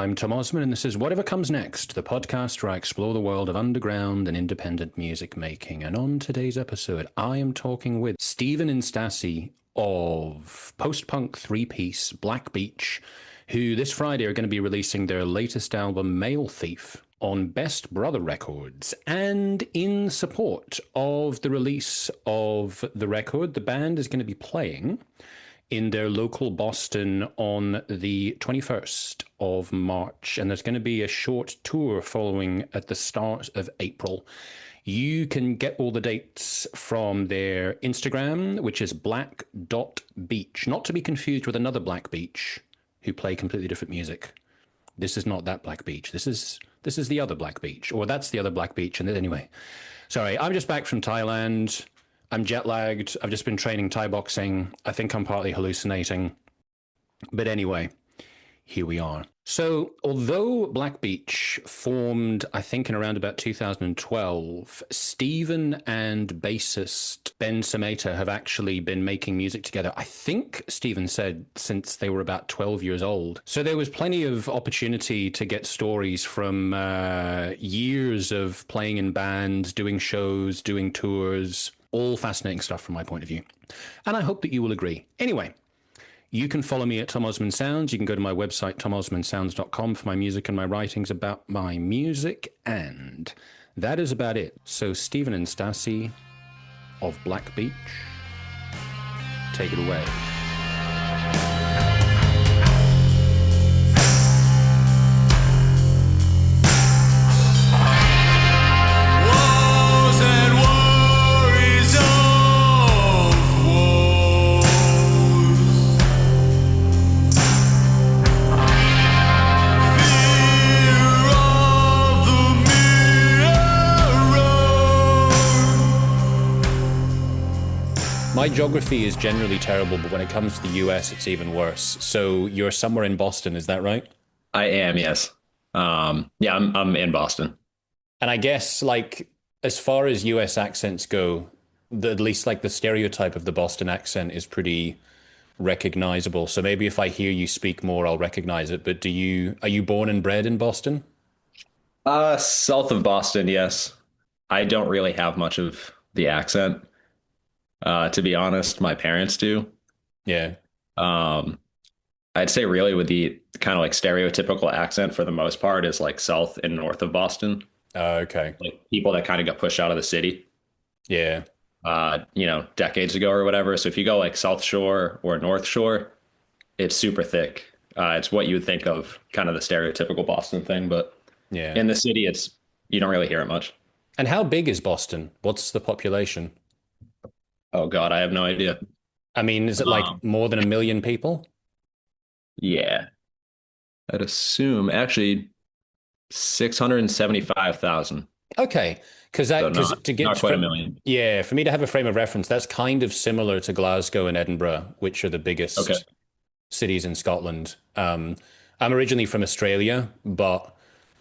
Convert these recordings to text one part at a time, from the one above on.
I'm Tom Osman, and this is Whatever Comes Next, the podcast where I explore the world of underground and independent music making. And on today's episode, I am talking with Stephen Instasi of post-punk three-piece Black Beach, who this Friday are going to be releasing their latest album, Mail Thief, on Best Brother Records. And in support of the release of the record, the band is going to be playing in their local Boston on the 21st of March. And there's going to be a short tour following at the start of April. You can get all the dates from their Instagram, which is black.beach, not to be confused with another Black Beach who play completely different music. This is not that Black Beach. This is the other Black Beach, or that's the other Black Beach. And anyway, sorry, I'm just back from Thailand. I'm jet lagged. I've just been training Thai boxing. I think I'm partly hallucinating. But anyway, here we are. So although Black Beach formed, I think, in around about 2012, Stephen and bassist Ben Semeta have actually been making music together. I think Stephen said since they were about 12 years old. So there was plenty of opportunity to get stories from years of playing in bands, doing shows, doing tours. All fascinating stuff from my point of view. And I hope that you will agree. Anyway, you can follow me at Tom Osman Sounds. You can go to my website, tomosmansounds.com, for my music and my writings about my music. And that is about it. So Stephen Instasi of Black Beach, take it away. My geography is generally terrible, but when it comes to the US, it's even worse. So you're somewhere in Boston, is that right? I am, yes. I'm in Boston. And I guess, like, as far as US accents go, at least like the stereotype of the Boston accent is pretty recognizable. So maybe if I hear you speak more, I'll recognize it. But are you born and bred in Boston? South of Boston, yes. I don't really have much of the accent. To be honest, my parents do. Yeah. Um, I'd say really with the kind of like stereotypical accent for the most part is like south and north of Boston. Okay. Like people that kind of got pushed out of the city, Yeah. decades ago or whatever. So if you go like South Shore or North Shore, it's super thick. It's what you would think of kind of the stereotypical Boston thing, but Yeah. in the city, you don't really hear it much. And how big is Boston? What's the population? Oh God, I have no idea. I mean, is it like more than 1 million people? Yeah, I'd assume actually 675,000. Okay, because So to get not quite a million. yeah, for me to have a frame of reference, that's kind of similar to Glasgow and Edinburgh, which are the biggest Okay. cities in Scotland. I'm originally from Australia, but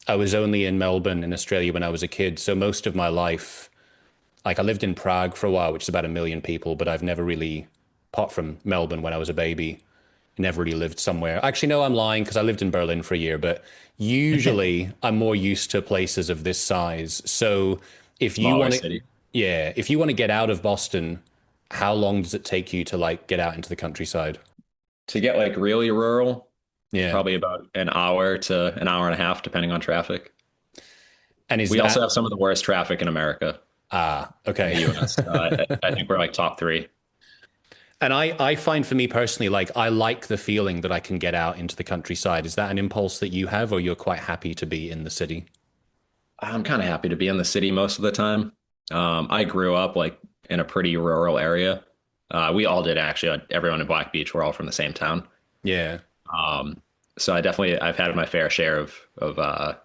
I was only in Melbourne in Australia when I was a kid. So most of my life, like I lived in Prague for a while, which is about 1 million people, but I've never really, apart from Melbourne when I was a baby, never really lived somewhere. Actually, no, I'm lying because I lived in Berlin for a year, but usually I'm more used to places of this size. So if you Smaller want to, city. yeah, if you want to get out of Boston, how long does it take you to like get out into the countryside? To get like really rural, Yeah. probably about an hour to an hour and a half, depending on traffic. And is We that, also have some of the worst traffic in America, in the okay. US. I think we're like top three. And I find for me personally, like I like the feeling that I can get out into the countryside. Is that an impulse that you have, or you're quite happy to be in the city? I'm kind of happy to be in the city most of the time. I grew up like in a pretty rural area. We all did actually. Everyone in Black Beach, we're all from the same town. Yeah. So I've had my fair share of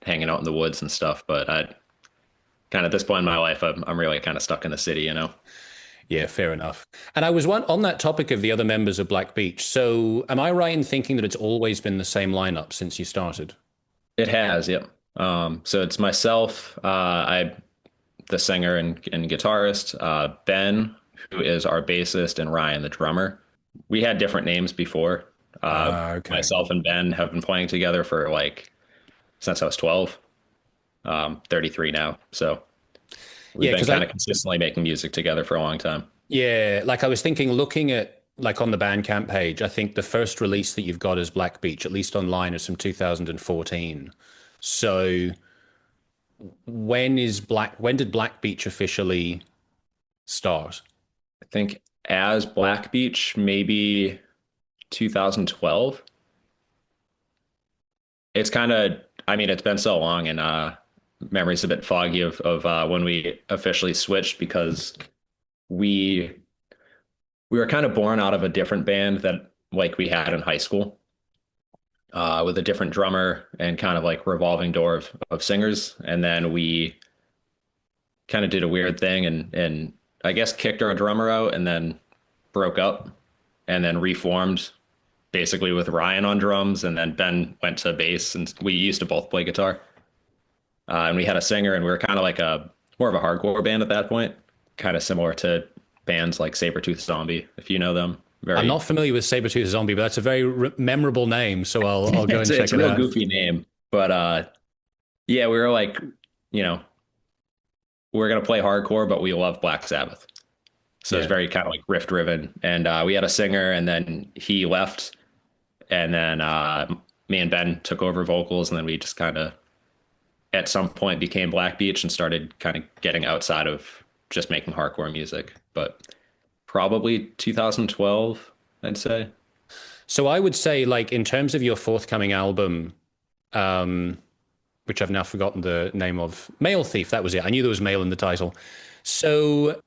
hanging out in the woods and stuff. But I kind of at this point in my life, I'm really kind of stuck in the city, you know. Yeah, fair enough. And I was on that topic of the other members of Black Beach. So am I right in thinking that it's always been the same lineup since you started? It has, yep. So it's myself, the singer and guitarist, Ben, who is our bassist, and Ryan, the drummer. We had different names before. Okay. Myself and Ben have been playing together for like since I was 12. 33 now. So we've Yeah, been because kind of consistently making music together for a long time. yeah, like I was thinking, looking at like on the Bandcamp page, I think the first release that you've got is Black Beach, at least online, is from 2014. So when did Black Beach officially start? I think as Black Beach, maybe 2012. It's kind of, I mean, it's been so long and memory's a bit foggy of when we officially switched because we we were kind of born out of a different band that like we had in high school with a different drummer and kind of like revolving door of singers. And then we kind of did a weird thing and I guess kicked our drummer out and then broke up and then reformed basically with Ryan on drums and then Ben went to bass and we used to both play guitar. And we had a singer and we were kind of like a more of a hardcore band at that point, kind of similar to bands like Sabretooth Zombie, if you know them. I'm Very not familiar with Sabretooth Zombie, but that's a very memorable name, so I'll go and it's check a it real out. goofy name, but yeah, we were like, you know, we're gonna play hardcore, but we love Black Sabbath. So it's Yeah. very kind of like riff driven. And we had a singer, and then he left, and then me and Ben took over vocals, and then we just kind of at some point became Black Beach and started kind of getting outside of just making hardcore music. But probably 2012, I'd say. So I would say, like, in terms of your forthcoming album, um, which I've now forgotten the name of, Male Thief, that was it. I knew there was male in the title. So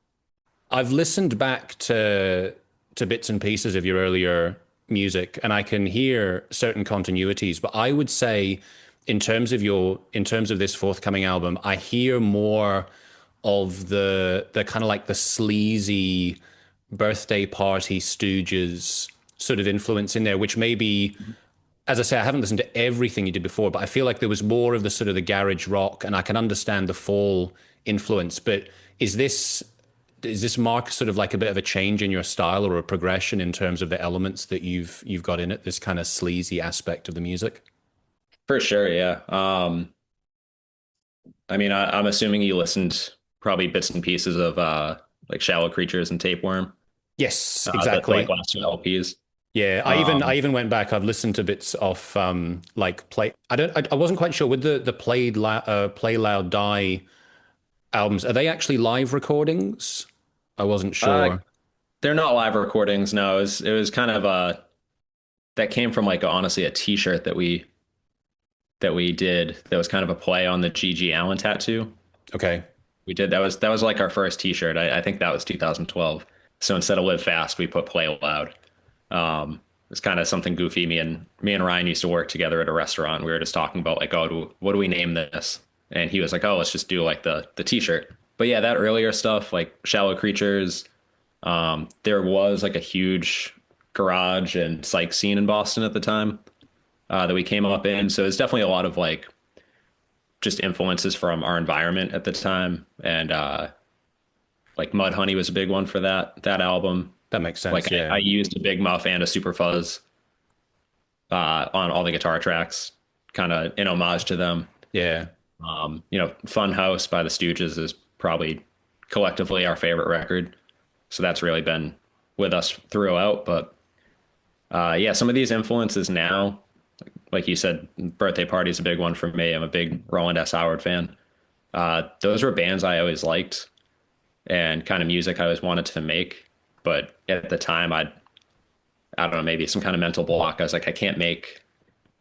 I've listened back to bits and pieces of your earlier music, and I can hear certain continuities. But I would say, in terms of this forthcoming album, I hear more of the kind of like the sleazy birthday party Stooges sort of influence in there, which maybe, as I say, I haven't listened to everything you did before, but I feel like there was more of the sort of the garage rock, and I can understand the Fall influence. But is this is this mark sort of like a bit of a change in your style or a progression in terms of the elements that you've got in it, this kind of sleazy aspect of the music? For sure, yeah. I mean, I'm assuming you listened probably bits and pieces of like Shallow Creatures and Tapeworm, Yes, the like exactly. last two LPs. Yeah, I Um, even went back. I've listened to bits of like play. I wasn't quite sure with the Play Loud Die albums. Are they actually live recordings? I wasn't uh, sure. they're not live recordings. No, it was kind of that came from like honestly a T-shirt that we did that was kind of a play on the G.G. Allen tattoo. Okay. We did that was like our first T-shirt. I think that was 2012. So instead of Live Fast, we put Play Loud. It's kind of something goofy. Me and Ryan used to work together at a restaurant. We were just talking about like, oh, what do we name this? And he was like, oh, let's just do like the T-shirt. But yeah, that earlier stuff like Shallow Creatures. There was like a huge garage and psych scene in Boston at the time that we came up in. So it's definitely a lot of like just influences from our environment at the time, and like Mudhoney was a big one for that album. That makes Like sense. I Yeah. used a Big Muff and a Super Fuzz on all the guitar tracks, kind of in homage to them. Yeah. Fun House by the Stooges is probably collectively our favorite record. So that's really been with us throughout. But yeah, some of these influences now, like you said, Birthday Party is a big one for me. I'm a big Roland S. Howard fan. Those were bands I always liked and kind of music I always wanted to make. But at the time, I don't know, maybe some kind of mental block. I was like, I can't make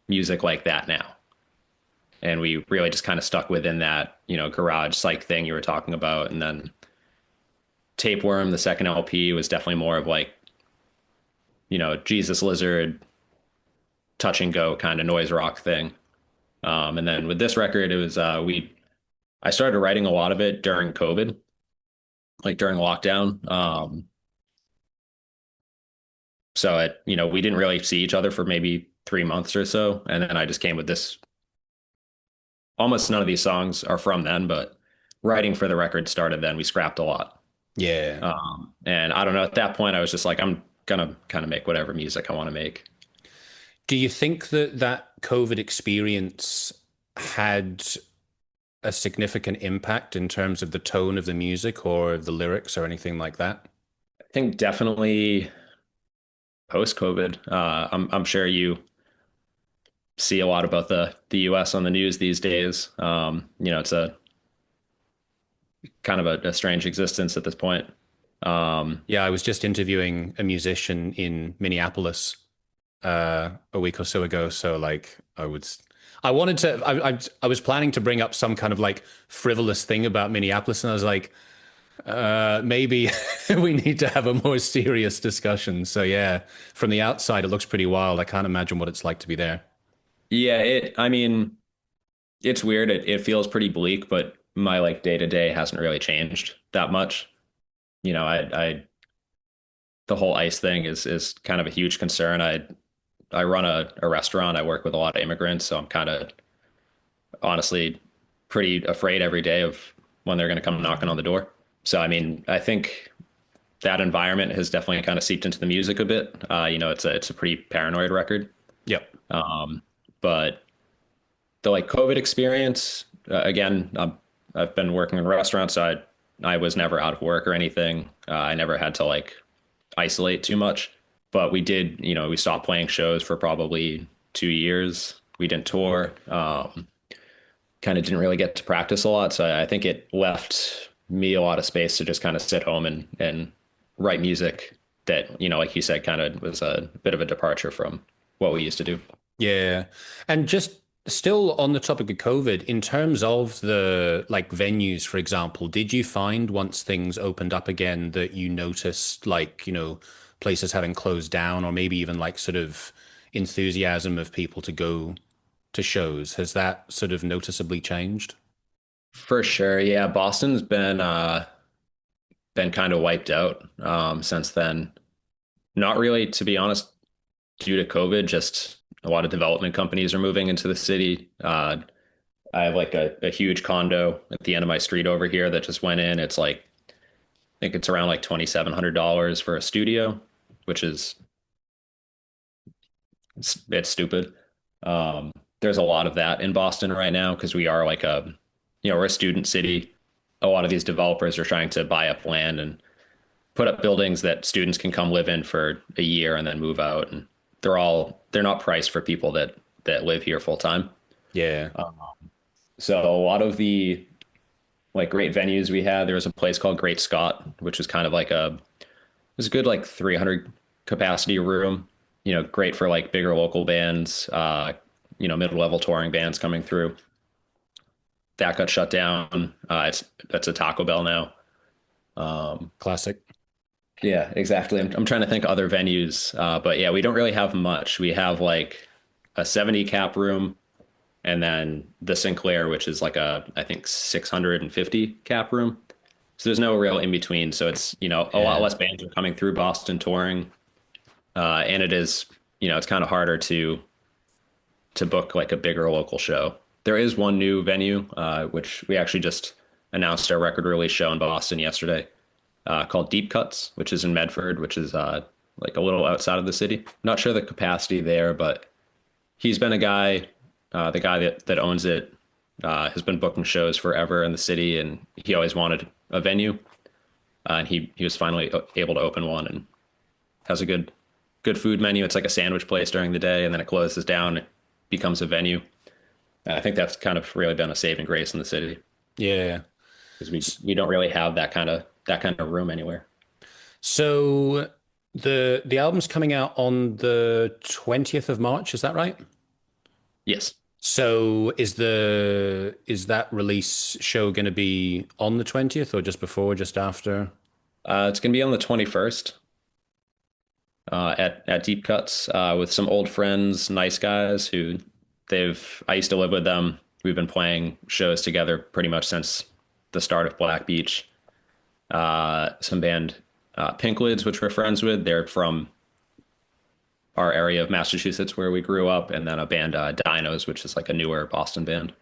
music like that now. And we really just kind of stuck within that, garage psych thing you were talking about. And then Tapeworm, the second LP, was definitely more of like, Jesus Lizard, touch and go kind of noise rock thing. And then with this record, it was I started writing a lot of it during COVID, like during lockdown. So we didn't really see each other for maybe 3 months or so, and then I just came with this. Almost none of these songs are from then, but writing for the record started then. We scrapped a lot, Yeah. and I don't know. At that point, I was just like, I'm gonna kind of make whatever music I want to make. Do you think that that COVID experience had a significant impact in terms of the tone of the music or the lyrics or anything like that? I think definitely post COVID. I'm sure you see a lot about the U.S. on the news these days. It's a kind of a strange existence at this point. Um, Yeah, I was just interviewing a musician in Minneapolis a week or so ago. So like I wanted to, I was planning to bring up some kind of like frivolous thing about Minneapolis, and I was like, maybe we need to have a more serious discussion. So yeah, from the outside, it looks pretty wild. I can't imagine what it's like to be there. yeah, I mean, it's weird. It feels pretty bleak, but my like day to day hasn't really changed that much. The whole ICE thing is kind of a huge concern. I run a restaurant. I work with a lot of immigrants, so I'm kind of honestly pretty afraid every day of when they're going to come knocking on the door. So I mean, I think that environment has definitely kind of seeped into the music a bit. It's a pretty paranoid record. Yep. Um, but the like COVID experience, again, I've been working in restaurants, so I was never out of work or anything. I never had to like isolate too much, but we did, we stopped playing shows for probably 2 years. We didn't tour. Kind of didn't really get to practice a lot. So I think it left me a lot of space to just kind of sit home and write music that, like you said, kind of was a bit of a departure from what we used to do. Yeah. And just still on the topic of COVID, in terms of the like venues, for example, did you find once things opened up again that you noticed like, places having closed down or maybe even like sort of enthusiasm of people to go to shows? Has that sort of noticeably changed? For sure. Yeah. Boston's been kind of wiped out since then. Not really, to be honest, due to COVID, just a lot of development companies are moving into the city. I have like a huge condo at the end of my street over here that just went in. It's like, I think it's around like $2,700 for a studio, which is, it's stupid. There's a lot of that in Boston right now because we are like we're a student city. A lot of these developers are trying to buy up land and put up buildings that students can come live in for a year and then move out. And they're not priced for people that live here full time. Yeah. So a lot of the like great venues we had, there was a place called Great Scott, which was kind of like it was a good like 300 capacity room. Great for like bigger local bands, mid-level touring bands coming through. That got shut down. That's a Taco Bell now. Classic. Yeah, exactly. I'm trying to think other venues, but yeah, we don't really have much. We have like a 70 cap room, and then the Sinclair, which is like I think 650 cap room. So there's no real in between. So it's a lot Yeah. less bands are coming through Boston touring, and it is it's kind of harder to book like a bigger local show. There is one new venue, which we actually just announced our record release show in Boston yesterday, called Deep Cuts, which is in Medford, which is like a little outside of the city. Not sure the capacity there, but he's been the guy that owns it, has been booking shows forever in the city, and he always wanted a venue, and he was finally able to open one and has a good food menu. It's like a sandwich place during the day, and then it closes down. It becomes a venue. And I think that's kind of really been a saving grace in the city Yeah. because we don't really have that kind of room anywhere. So the album's coming out on the 20th of March, is that right? Yes. So is that release show going to be on the 20th or just before, just after? It's gonna be on the 21st at Deep Cuts with some old friends, nice guys who I used to live with them. We've been playing shows together pretty much since the start of Black Beach. Some band Pink Lids, which we're friends with. They're from our area of Massachusetts where we grew up, and then a band Dinos, which is like a newer Boston band.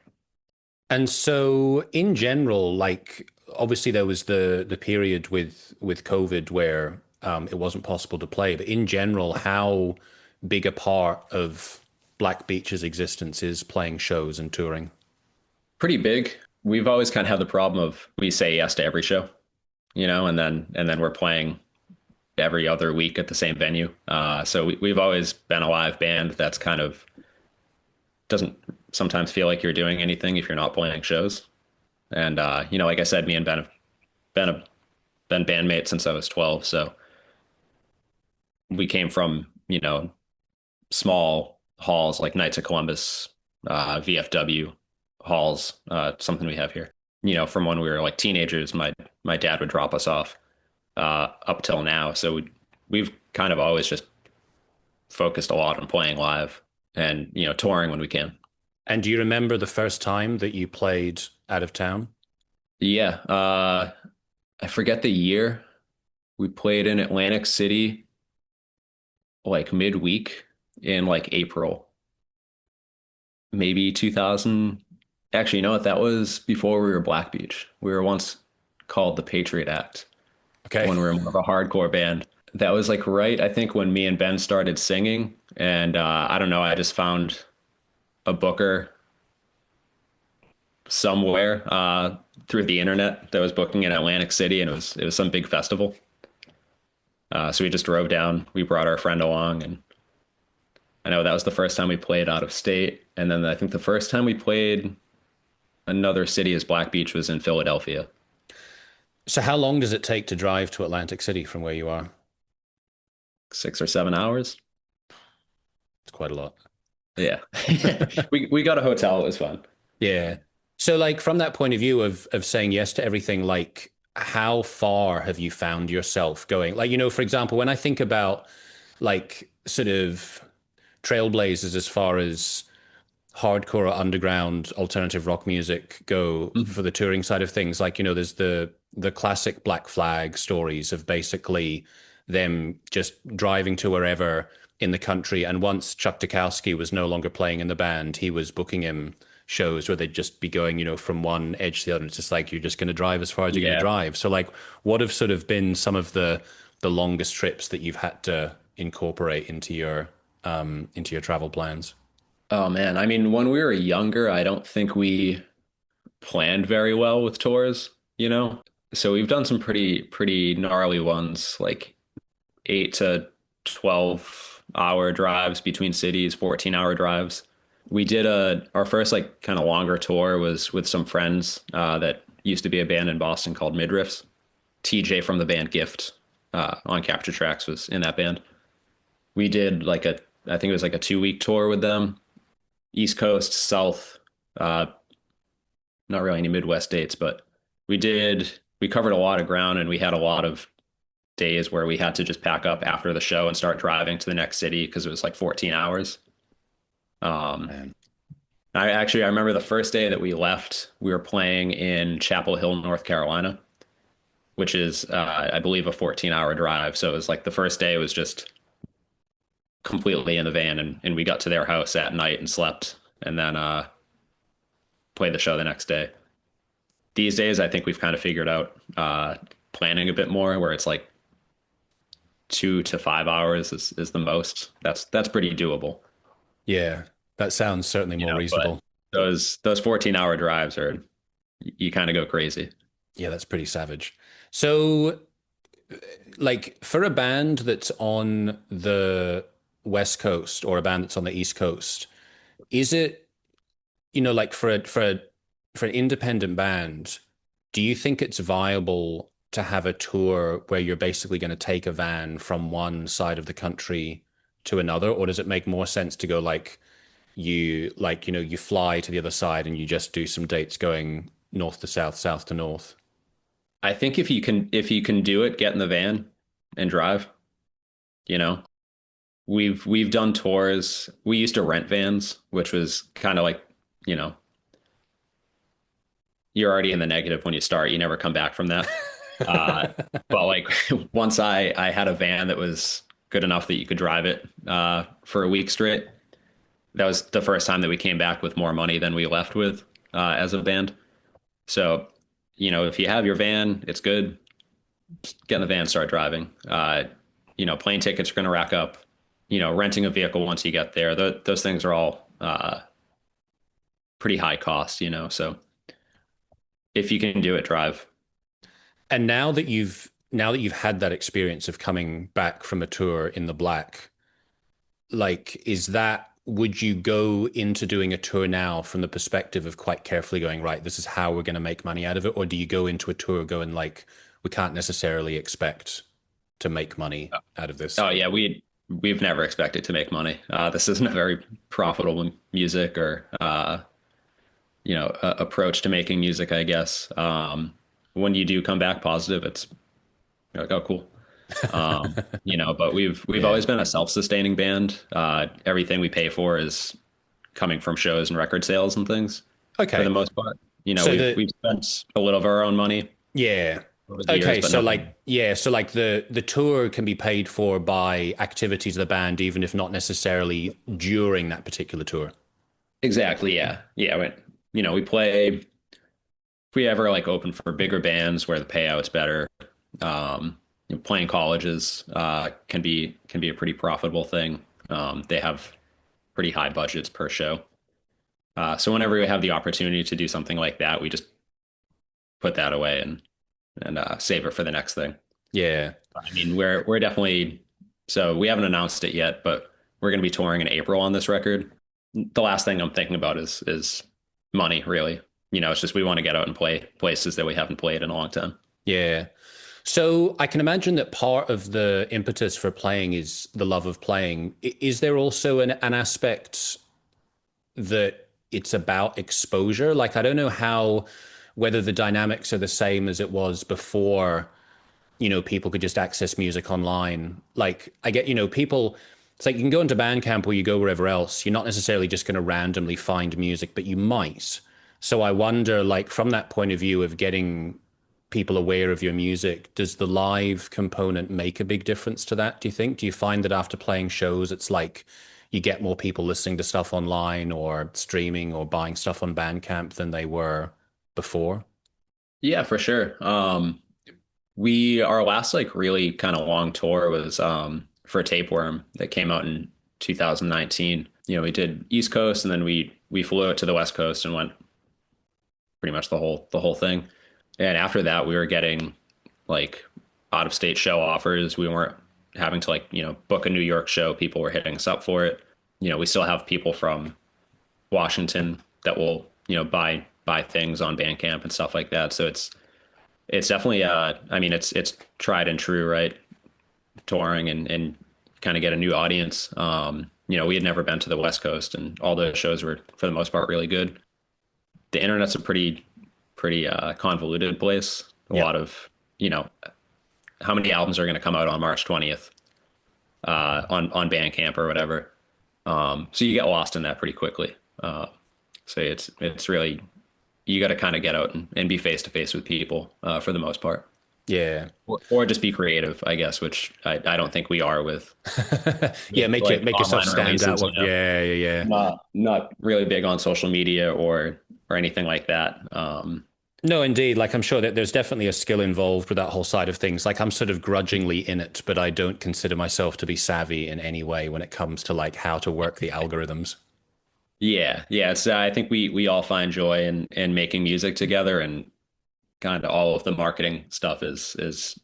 And so in general, like obviously there was the period with COVID where it wasn't possible to play, but in general, how bigger part of Black Beach's existence is playing shows and touring? Pretty big. We've always kind of had the problem of we say yes to every show, and then we're playing every other week at the same venue. So we've always been a live band that's kind of doesn't sometimes feel like you're doing anything if you're not playing shows. And like I said, me and Ben have been been bandmates since I was 12. So we came from small halls like Knights of Columbus, VFW halls, something we have here. From when we were like teenagers, my dad would drop us off up till now. So we've kind of always just focused a lot on playing live and touring when we can. And do you remember the first time that you played out of town? Yeah, I forget the year. We played in Atlantic City like midweek in like April, maybe 2000. Actually, you know what? That was before we were Black Beach. We were once called the Patriot Act Okay. when we were more of a hardcore band. That was like right, I think, when me and Ben started singing. And I don't know, I just found a booker somewhere through the internet that was booking in Atlantic City, and it was some big festival. So we just drove down. We brought our friend along, and I know that was the first time we played out of state. And then I think the first time we played another city as Black Beach was in Philadelphia. So how long does it take to drive to Atlantic City from where you are? 6 or 7 hours. It's quite a lot. Yeah. We got a hotel. It was fun. Yeah. So like from that point of view of saying yes to everything, like how far have you found yourself going? Like, for example, when I think about like sort of trailblazers as far as hardcore or underground alternative rock music go Mhm. for the touring side of things, like there's the classic Black Flag stories of basically them just driving to wherever in the country, and once Chuck Dukowski was no longer playing in the band, he was booking him shows where they'd just be going from one edge to the other, and it's just like you're just going to drive as far as you're going to Yeah. drive. So like what have sort of been some of the longest trips that you've had to incorporate into your travel plans? Oh man. I mean, when we were younger, I don't think we planned very well with tours. So we've done some pretty gnarly ones, like 8 to 12 hour drives between cities, 14-hour drives. We did our first like kind of longer tour was with some friends that used to be a band in Boston called Midriffs. TJ from the band Gift on Capture Tracks was in that band. We did I think it was like a 2 week tour with them, East Coast, South, uh, not really any Midwest dates, but we covered a lot of ground, and we had a lot of days where we had to just pack up after the show and start driving to the next city because it was like 14 hours. Um, Man. I remember the first day that we left, we were playing in Chapel Hill, North Carolina, which is, I believe, a 14-hour drive. So it was like the first day was just completely in the van, and we got to their house at night and slept, and then played the show the next day. These days, I think we've kind of figured out planning a bit more, where it's like 2 to 5 hours is the most. That's pretty doable. Yeah, that sounds certainly more But reasonable. those 14-hour drives are you kind of go crazy. Yeah, that's pretty savage. So, like, for a band that's on the West Coast or a band that's on the East Coast, is it, like for an independent band, do you think it's viable to have a tour where you're basically going to take a van from one side of the country to another, or does it make more sense to go you fly to the other side and you just do some dates going north to south, south to north? I think if you can do it, get in the van and drive. You know, we've done tours. We used to rent vans, which was kind of like, you know, you're already in the negative when you start. You never come back from that. Uh, but like once I had a van that was good enough that you could drive it for a week straight. That was the first time that we came back with more money than we left with as a band. So, if you have your van, it's good. Just get in the van, start driving. Plane tickets are going to rack up. renting a vehicle once you get there. Those things are all pretty high cost, so if you can do it, drive. And now that you've had that experience of coming back from a tour in the black, like, would you go into doing a tour now from the perspective of quite carefully going, right, this is how we're going to make money out of it? Or do you go into a tour going like, we can't necessarily expect to make money out of this? Oh yeah, we've never expected to make money. This isn't a very profitable music or approach to making music, I guess. When you do come back positive, it's you're like, oh, cool. But we've Yeah. always been a self-sustaining band. Everything we pay for is coming from shows and record sales and things for the Okay. most part. So We've spent a little of our own money yeah. over the years, Okay, but so nothing. like yeah, so like the tour can be paid for by activities of the band, even if not necessarily during that particular tour. Exactly. Yeah. Yeah. We play if we ever like open for bigger bands where the payout's better. Playing colleges can be a pretty profitable thing. They have pretty high budgets per show. So whenever we have the opportunity to do something like that, we just put that away and save it for the next thing. Yeah. I mean, we're definitely so we haven't announced it yet, but we're going to be touring in April on this record. The last thing I'm thinking about is money, really. It's just we want to get out and play places that we haven't played in a long time. Yeah. So I can imagine that part of the impetus for playing is the love of playing. Is there also an aspect that it's about exposure? Like, I don't know whether the dynamics are the same as it was before, people could just access music online. Like, I get, people, it's like you can go into Bandcamp or you go wherever else. You're not necessarily just going to randomly find music, but you might. So I wonder, like, from that point of view of getting people aware of your music, does the live component make a big difference to that, do you think? Do you find that after playing shows, it's like you get more people listening to stuff online or streaming or buying stuff on Bandcamp than they were before? Yeah, for sure. Our last like really kind of long tour was for Tapeworm that came out in 2019. We did East Coast and then we flew out to the West Coast and went pretty much the whole thing. And after that, we were getting like out of state show offers. We weren't having to like, book a New York show. People were hitting us up for it. We still have people from Washington that will, buy things on Bandcamp and stuff like that. So it's definitely I mean it's tried and true, right? Touring and kind of get a new audience. We had never been to the West Coast and all those shows were for the most part really good. The internet's a pretty convoluted place. A Yeah. lot of, how many albums are going to come out on March 20th on Bandcamp or whatever. So you get lost in that pretty quickly. So it's really you got to kind of get out and be face to face with people for the most part, Yeah. or just be creative, I guess, which I don't think we are Yeah, with like make yourself online stand out. releases. Yeah, yeah, yeah. Not really big on social media or anything like that. No, indeed. Like, I'm sure that there's definitely a skill involved with that whole side of things. Like, I'm sort of grudgingly in it, but I don't consider myself to be savvy in any way when it comes to like how to work the algorithms. Yeah, yeah. It's I think we all find joy in making music together, and kind of all of the marketing stuff is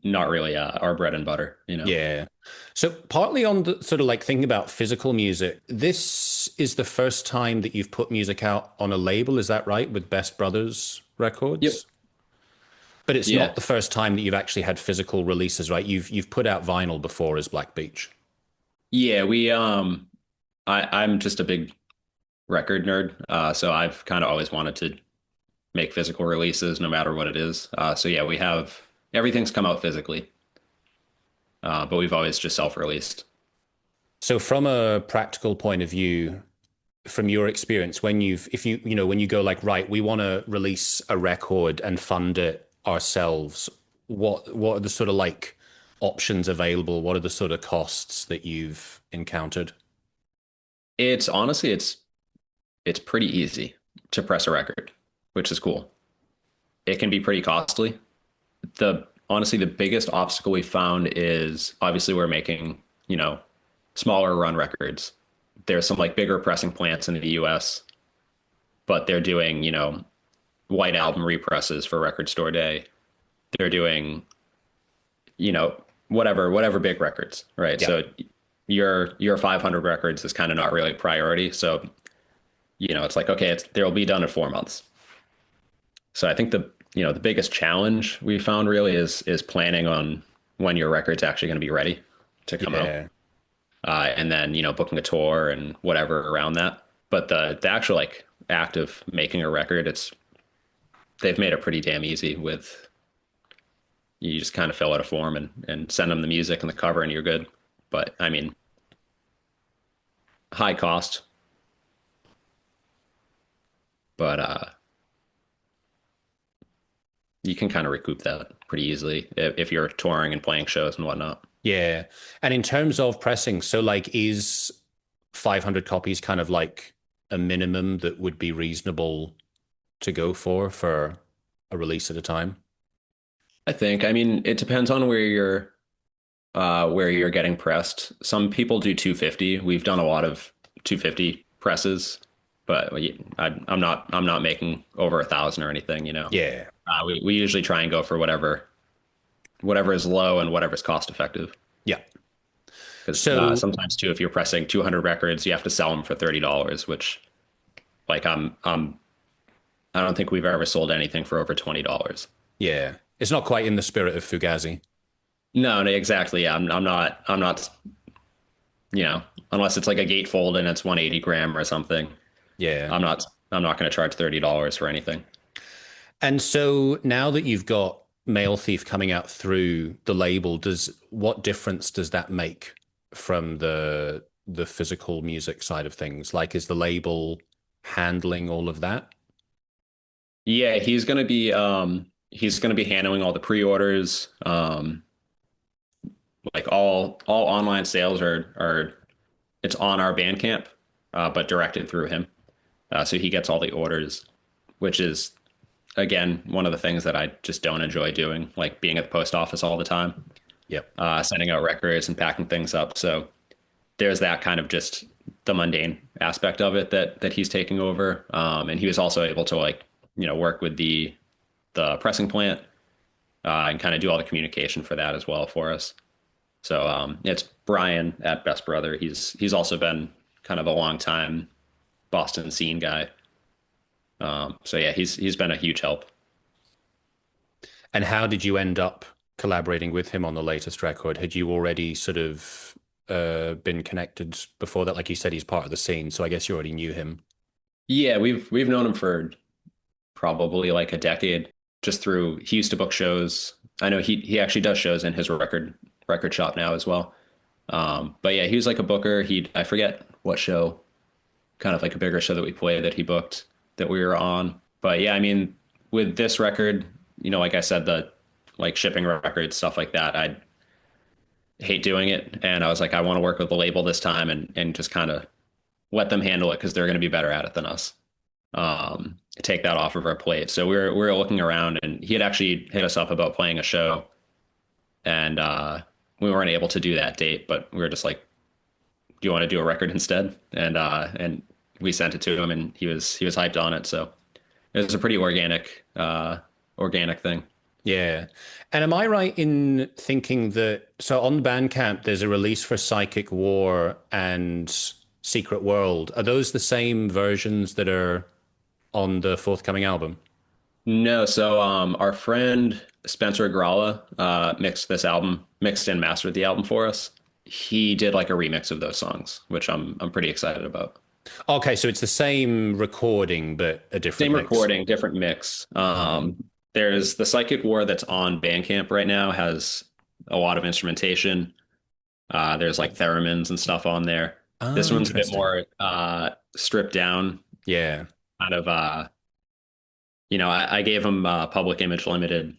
not really our bread and butter. Yeah. So partly on the sort of like thinking about physical music, this is the first time that you've put music out on a label, is that right? With Best Brothers Yep. Records? But it's Yeah. not the first time that you've actually had physical releases, right? You've put out vinyl before as Black Beach. Yeah, I'm just a big record nerd. So I've kind of always wanted to make physical releases no matter what it is. So yeah, we have everything's come out physically. But we've always just self-released. So from a practical point of view, from your experience, if when you go like, right, we want to release a record and fund it ourselves, what are the sort of like options available? What are the sort of costs that you've encountered? It's honestly it's pretty easy to press a record, which is cool. It can be pretty costly. The Honestly, the biggest obstacle we found is obviously we're making smaller run records. There's some like bigger pressing plants in the US, but they're doing, white album represses for Record Store Day. They're doing, you know, whatever big records, right? Yeah. So your 500 records is kind of not really a priority. So, it's like, okay, they'll be done in 4 months. So I think the biggest challenge we found really is planning on when your record's actually going to be ready to come out. Yeah. And then, booking a tour and whatever around that. But the actual like act of making a record, they've made it pretty damn easy with you just kind of fill out a form and send them the music and the cover and you're good. But I mean, high cost, but you can kind of recoup that pretty easily if you're touring and playing shows and whatnot. Yeah. And in terms of pressing, so like is 500 copies kind of like a minimum that would be reasonable to go for a release at a time? I think, I mean, it depends on where you're getting pressed. Some people do 250. We've done a lot of 250 presses, but I'm not making over 1,000 or anything. Yeah. We usually try and go for whatever is low and whatever is cost effective. Yeah. Because So sometimes too, if you're pressing 200 records, you have to sell them for $30, which like I don't think we've ever sold anything for over $20. yeah, it's not quite in the spirit of Fugazi. No, no, exactly. Yeah, I'm not, unless it's like a gatefold and it's 180 gram or something. Yeah. I'm not going to charge $30 for anything. And so now that you've got Male Thief coming out through the label, what difference does that make from the physical music side of things? Like, is the label handling all of that? Yeah, he's gonna be handling all the pre-orders. Like all online sales are it's on our Bandcamp, but directed through him. So he gets all the orders, which is again one of the things that I just don't enjoy doing, like being at the post office all the time, Yep. sending out records and packing things up. So there's that kind of just the mundane aspect of it that he's taking over. And he was also able to like, work with the pressing plant and kind of do all the communication for that as well for us. So it's Brian at Best Brother. He's also been kind of a long time Boston scene guy. So yeah, he's been a huge help. And how did you end up collaborating with him on the latest record? Had you already sort of been connected before that? Like you said, he's part of the scene, so I guess you already knew him. Yeah, we've known him for probably like a decade, just through he used to book shows. I know he actually does shows in his record shop now as well. But yeah, he was like a booker. I forget what show, kind of like a bigger show that we played that he booked that we were on. But yeah, I mean, with this record, like I said, the like shipping records, stuff like that, I hate doing it. And I was like, I want to work with the label this time and just kind of let them handle it because they're going to be better at it than us. Take that off of our plate. So we were looking around, and he had actually hit us up about playing a show, and we weren't able to do that date, but we were just like, "Do you want to do a record instead?" And we sent it to him, and he was hyped on it. So it was a pretty organic thing. Yeah. And am I right in thinking that so on Bandcamp there's a release for Psychic War and Secret World? Are those the same versions that are on the forthcoming album? No, so our friend Spencer Agrala mixed and mastered the album for us. He did like a remix of those songs, which I'm pretty excited about. Okay, so it's the same recording but a different Same mix. recording, different mix. There's the Psychic War that's on Bandcamp right now has a lot of instrumentation. There's like theremins and stuff on there. Oh, This one's a bit interesting. more stripped down, Yeah. kind of I gave him Public Image Limited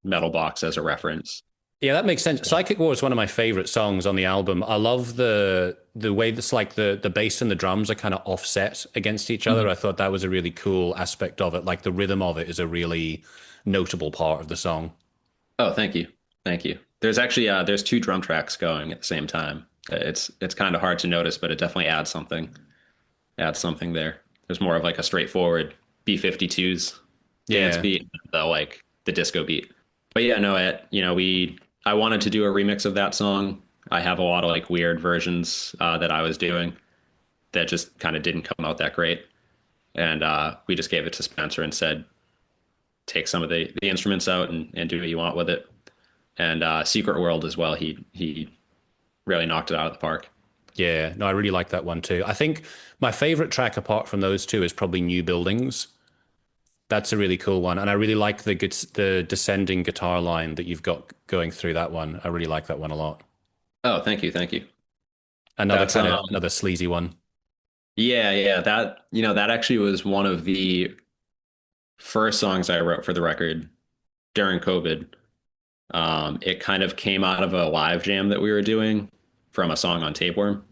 Metal Box as a reference. Yeah, that makes sense. Psychic War is one of my favorite songs on the album. I love the way that's like the bass and the drums are kind of offset against each other. Mhm. I thought that was a really cool aspect of it. Like the rhythm of it is a really notable part of the song. Oh, thank you. Thank you. There's actually there's two drum tracks going at the same time. It's kind of hard to notice, but it definitely adds something there. There's more of like a straightforward B-52s dance Yeah. beat, like the disco beat. But yeah, no, I wanted to do a remix of that song. I have a lot of like weird versions that I was doing that just kind of didn't come out that great. And we just gave it to Spencer and said, take some of the instruments out and do what you want with it. And Secret World as well. He really knocked it out of the park. Yeah. No, I really like that one too. I think my favorite track apart from those two is probably New Buildings. That's a really cool one. And I really like the descending guitar line that you've got going through that one. I really like that one a lot. Oh, thank you, thank you. Another That's kind of another sleazy one. yeah, that that actually was one of the first songs I wrote for the record during COVID. It kind of came out of a live jam that we were doing from a song on Tapeworm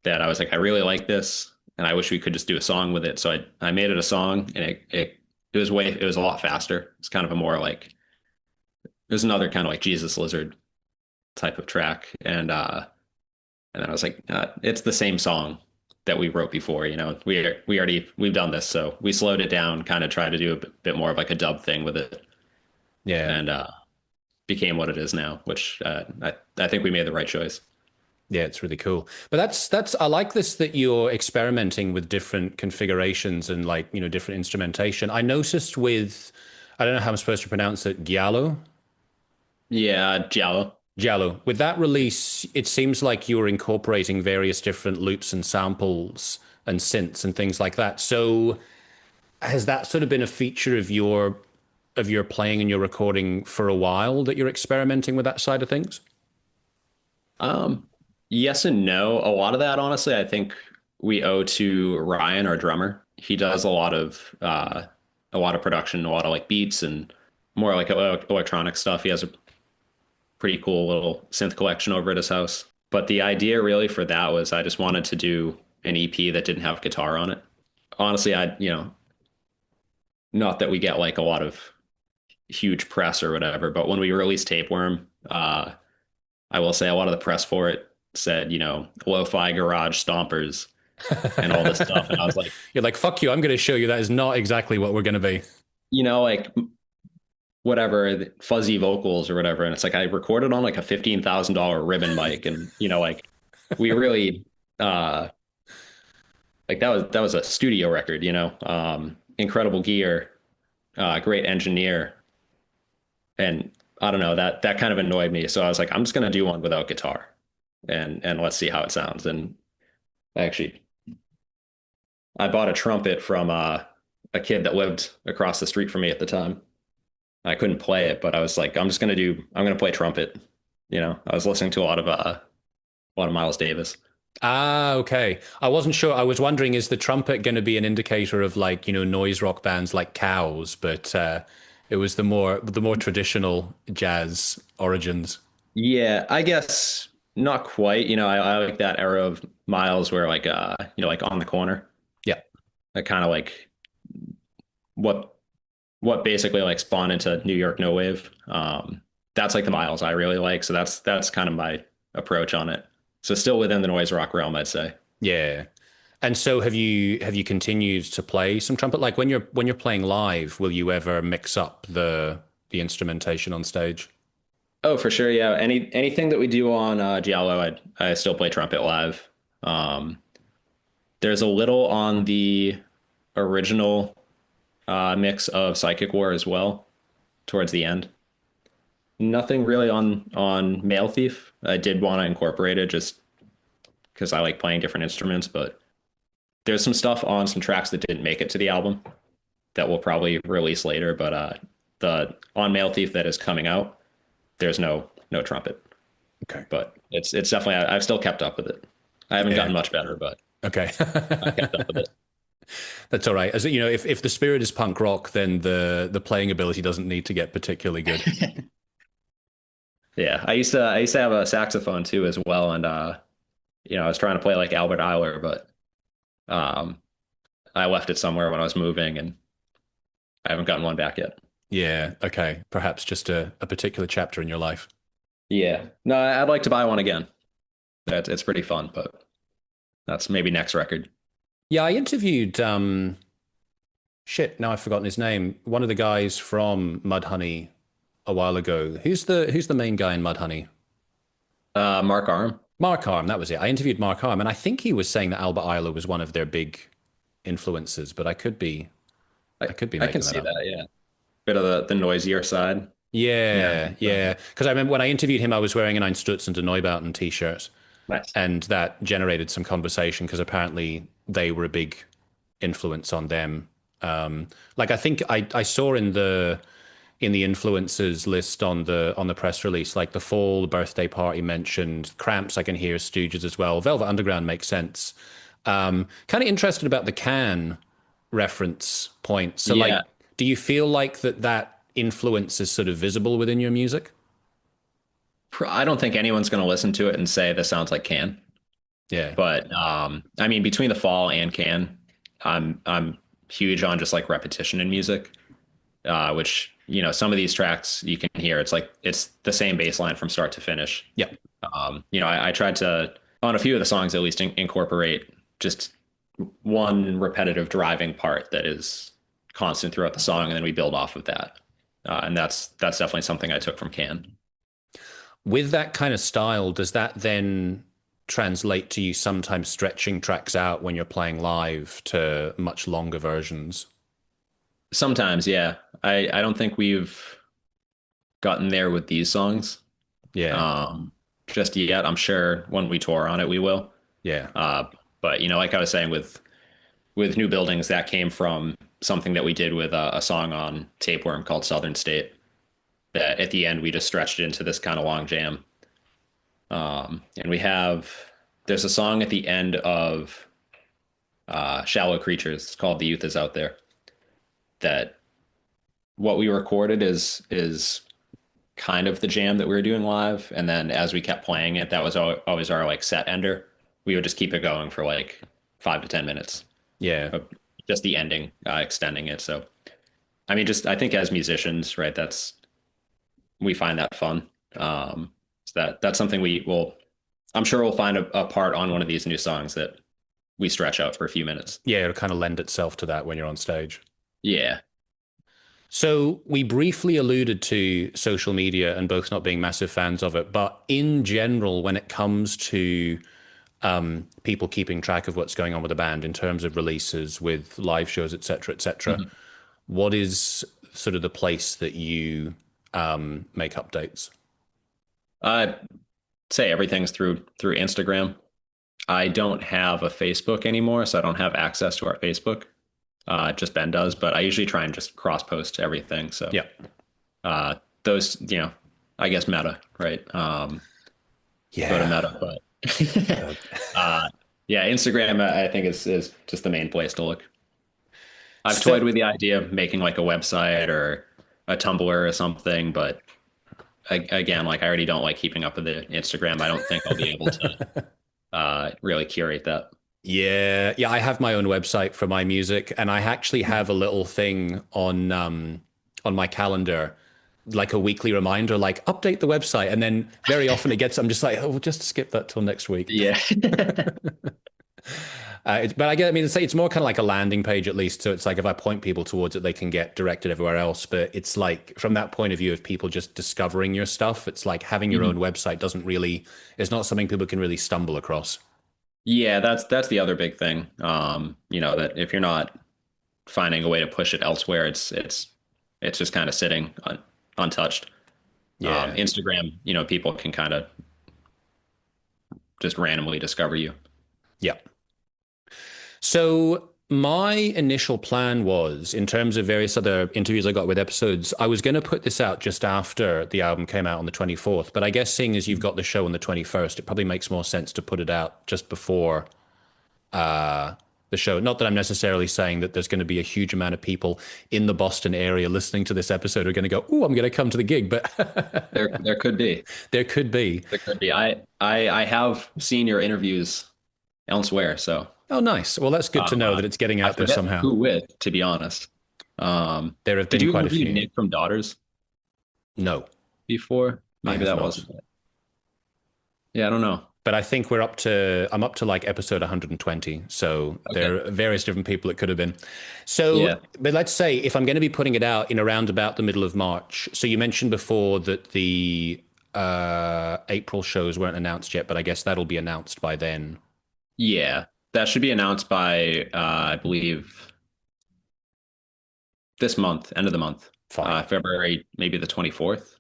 that I was like, I really like this, and I wish we could just do a song with it. So I made it a song, and it was a lot faster. It's kind of a more like it was another kind of like Jesus Lizard type of track, and then I was like, it's the same song that we wrote before. We've done this, so we slowed it down, kind of tried to do a bit more of like a dub thing with it, Yeah. and became what it is now, which I think we made the right choice. Yeah, it's really cool. But that's I like this that you're experimenting with different configurations and like, different instrumentation. I noticed with I don't know how I'm supposed to pronounce it, Giallo. Yeah, Giallo. Giallo. With that release, it seems like you're incorporating various different loops and samples and synths and things like that. So has that sort of been a feature of your playing and your recording for a while that you're experimenting with that side of things? Um, yes and no. A lot of that, honestly, I think we owe to Ryan, our drummer. He does a lot of production, a lot of like beats and more like electronic stuff. He has a pretty cool little synth collection over at his house. But the idea really for that was I just wanted to do an EP that didn't have guitar on it. Honestly, not that we get like a lot of huge press or whatever, but when we released Tapeworm, I will say a lot of the press for it said, lo-fi garage stompers and all this stuff. And I was like, You're like, fuck you, I'm going to show you that is not exactly what we're going to be. like whatever, fuzzy vocals or whatever. And it's like I recorded on like a $15,000 ribbon mic, and like we really like that was a studio record, incredible gear, great engineer, and I don't know, that kind of annoyed me. So I was like, I'm just gonna do one without guitar, and let's see how it sounds. And actually, I bought a trumpet from a kid that lived across the street from me at the time. I couldn't play it, but I was like, I'm gonna play trumpet. I was listening to a lot of Miles Davis. Ah, okay. I wasn't sure. I was wondering, is the trumpet going to be an indicator of like, noise rock bands like Cows, but it was the more traditional jazz origins. Yeah, I guess not quite. I like that era of Miles where like like on the corner. Yeah. That kind of like what what basically like spawned into New York no wave. That's like the Miles I really like. So that's kind of my approach on it. So still within the noise rock realm, I'd say. Yeah. And so have you continued to play some trumpet? Like when you're playing live, will you ever mix up the instrumentation on stage? Oh, for sure. Yeah. Anything that we do on Giallo, I still play trumpet live. Um, there's a little on the original mix of Psychic War as well towards the end. Nothing really on Male Thief. I did want to incorporate it just because I like playing different instruments, but there's some stuff on some tracks that didn't make it to the album that we'll probably release later. But the on Male Thief that is coming out, there's no trumpet, Okay. but it's definitely I've still kept up with it. I haven't Yeah. gotten much better, but Okay. I've kept up with it. That's all right. As if the spirit is punk rock, then the playing ability doesn't need to get particularly good. Yeah, I used to have a saxophone too as well, and I was trying to play like Albert Eiler, but um, I left it somewhere when I was moving, and I haven't gotten one back yet. Yeah. Okay. Perhaps just a particular chapter in your life. Yeah, no, I'd like to buy one again. it's pretty fun, but that's maybe next record. Yeah, I interviewed shit, now I've forgotten his name. One of the guys from Mudhoney a while ago. Who's the main guy in Mudhoney? Mark Arm. Mark Arm, that was it. I interviewed Mark Arm, and I think he was saying that Albert Ayler was one of their big influences, but I, I could be I can making that see up. that, yeah. Bit of the noisier side. Yeah. Yeah, yeah. Because I remember when I interviewed him, I was wearing an Einstürzende Neubauten t-shirt, Nice. and that generated some conversation because apparently they were a big influence on them. Like I think I saw in the influences list on the press release, like the Fall birthday party mentioned, Cramps. I can hear Stooges as well. Velvet Underground makes sense. Kind of interested about the Can reference point. So like, Yeah. do you feel like that influence is sort of visible within your music? I don't think anyone's going to listen to it and say this sounds like Can. Yeah. But I mean, between the Fall and Can, I'm huge on just like repetition in music, which some of these tracks you can hear it's the same bass line from start to finish. Yeah. I tried to on a few of the songs at least incorporate just one repetitive driving part that is constant throughout the song, and then we build off of that. And that's definitely something I took from Can. With that kind of style, does that then translate to you sometimes stretching tracks out when you're playing live to much longer versions? Sometimes, yeah. I don't think we've gotten there with these songs Yeah. um, just yet. I'm sure when we tour on it, we will. Yeah. Uh, but like I was saying with New Buildings, that came from something that we did with a song on Tapeworm called Southern State. That at the end we just stretched it into this kind of long jam. And there's a song at the end of Shallow Creatures. It's called The Youth Is Out There. That what we recorded is kind of the jam that we were doing live, and then as we kept playing it, that was always our like set ender. We would just keep it going for like 5 to 10 minutes, Yeah. but just the ending, extending it. So I mean, just I think as musicians, right? We find that fun. So that's something we will. I'm sure we'll find a part on one of these new songs that we stretch out for a few minutes. Yeah, it'll kind of lend itself to that when you're on stage. Yeah. So we briefly alluded to social media and both not being massive fans of it, but in general, when it comes to people keeping track of what's going on with the band in terms of releases with live shows, et cetera, Mhm. what is sort of the place that you make updates? I'd say everything's through Instagram. I don't have a Facebook anymore, so I don't have access to our Facebook. Just Ben does, but I usually try and just cross post everything. So Yeah. those, I guess Meta, right? Go to Yeah. Meta, but uh, yeah, Instagram I think is just the main place to look. I've toyed So with the idea of making like a website or a Tumblr or something, but again, like I already don't like keeping up with the Instagram. I don't think I'll be able to really curate that. yeah, yeah, I have my own website for my music, and I actually have a little thing on my calendar, like a weekly reminder, like update the website, and then very often I'm just like, oh, we'll just skip that till next week. Yeah. But I mean, it's more kind of like a landing page at least. So it's like if I point people towards it, they can get directed everywhere else. But it's like from that point of view of people just discovering your stuff, it's like having your own Mhm. website it's not something people can really stumble across. Yeah, that's the other big thing. That if you're not finding a way to push it elsewhere, it's just kind of sitting untouched. Yeah. Instagram, people can kind of just randomly discover you. Yeah. So my initial plan was, in terms of various other interviews I got with episodes, I was going to put this out just after the album came out on the 24th. But I guess seeing as you've got the show on the 21st, it probably makes more sense to put it out just before the show. Not that I'm necessarily saying that there's going to be a huge amount of people in the Boston area listening to this episode who are going to go, "Oh, I'm going to come to the gig," but There could be. there could be. There could be. I have seen your interviews elsewhere, so Oh, nice. Well, that's good to know that it's getting I out there forget somehow. who with, to be honest. There have Did been you quite a interview few. Nick from Daughters No, before? I Maybe have that not. wasn't it. Yeah, I don't know. but I think I'm up to like episode 120. So Okay. there are various different people it could have been. So, Yeah. but let's say if I'm going to be putting it out in around about the middle of March. So you mentioned before that the April shows weren't announced yet, but I guess that'll be announced by then. Yeah. That should be announced by I believe this month, end of the month. Fine. February, maybe the 24th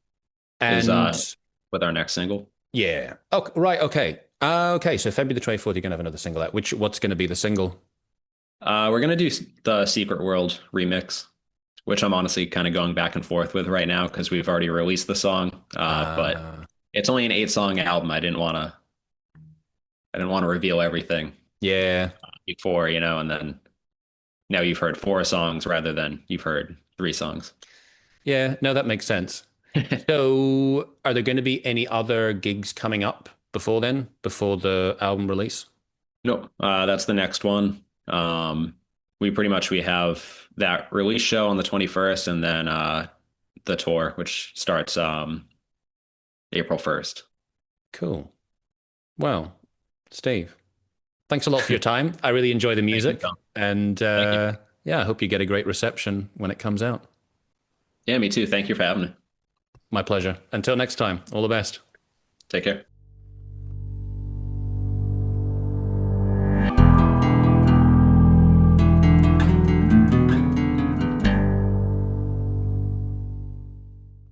is And with our next single. yeah. Oh, right. Okay. Okay. So February the 24th, you're going to have another single out. What's going to be the single? We're gonna do the Secret World remix, which I'm honestly kind of going back and forth with right now because we've already released the song. But Uh, it's only an 8 song album. I didn't want to reveal everything yeah. before, and then now you've heard 4 songs rather than you've heard 3 songs. Yeah. No, that makes sense. So are there going to be any other gigs coming up before then, before the album release? No, that's the next one. We have that release show on the 21st, and then the tour, which starts April 1st. Cool. Well, Steve, thanks a lot for your time. I really enjoy the Thank you, music. Tom. And Thank you. yeah, I hope you get a great reception when it comes out. Yeah, me too. Thank you for having me. My pleasure. Until next time, all the best. Take care.